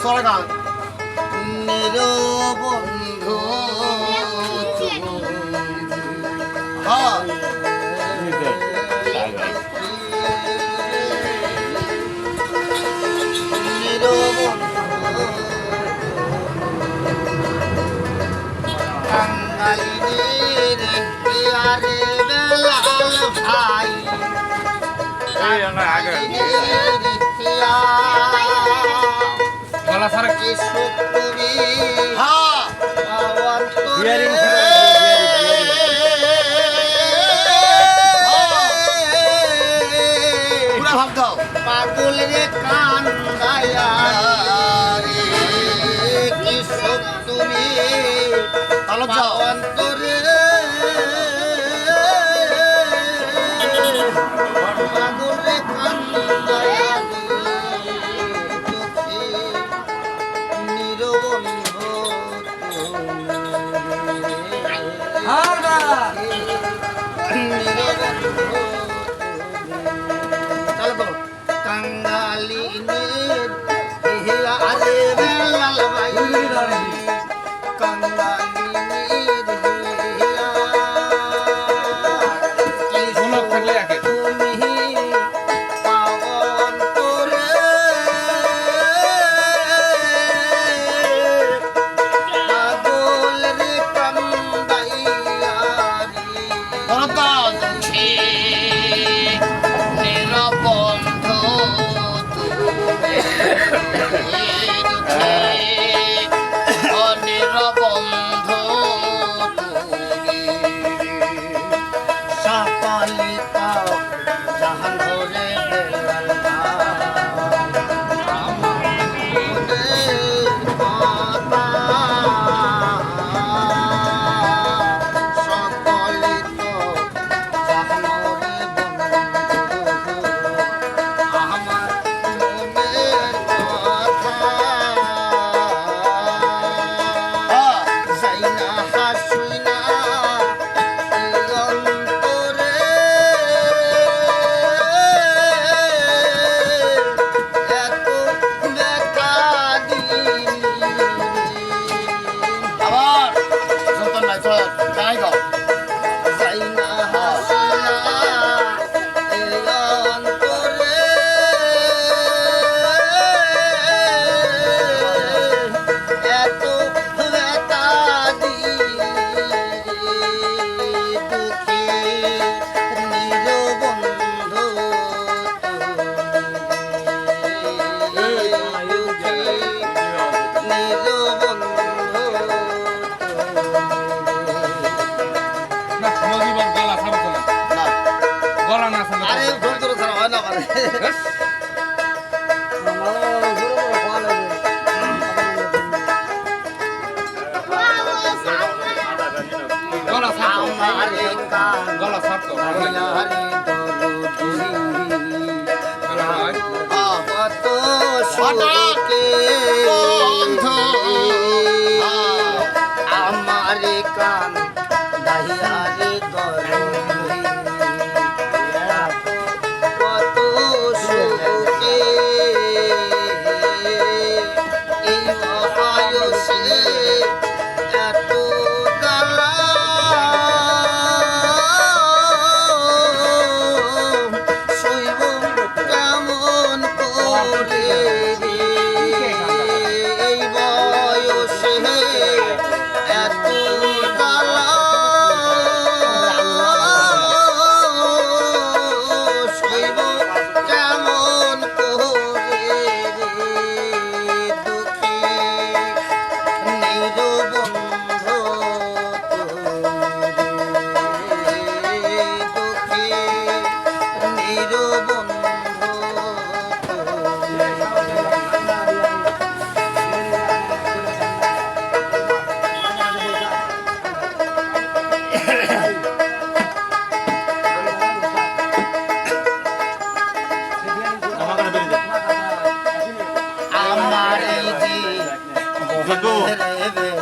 চলে গান নিরবন্ধু হ্যাঁ কাঙ্গালিনীর পিয়ারে বেলাল ভাই গলা সারা কি সুখ তুমি পাওয়ার তোরে পুরা ভাব দাও পাগল রে কান্দায়া রে কি সুখ তুমি পাওয়ার তোরে পাগল রে কান্দায়া কাঙ্গালিনীর আরে বেলাল ভাই কাঙ্গালিনীর তুমি পাওয়ার তোরে পাগল রে কান্দাইয়া রে নিরবন্ধু নিরবন্ধু সকলিতা জাহান ধরে বেলাল গলা সারতো আমারে কান দাহিয়ারে গরমি কত সুখে এই মহায়সে এত গালা শৈব কেমন করে এই বয়সে এত গালা শৈব কেমন করে দুঃখী নিরবন্ধু দুঃখী নিরবন্ধু আমার এই যে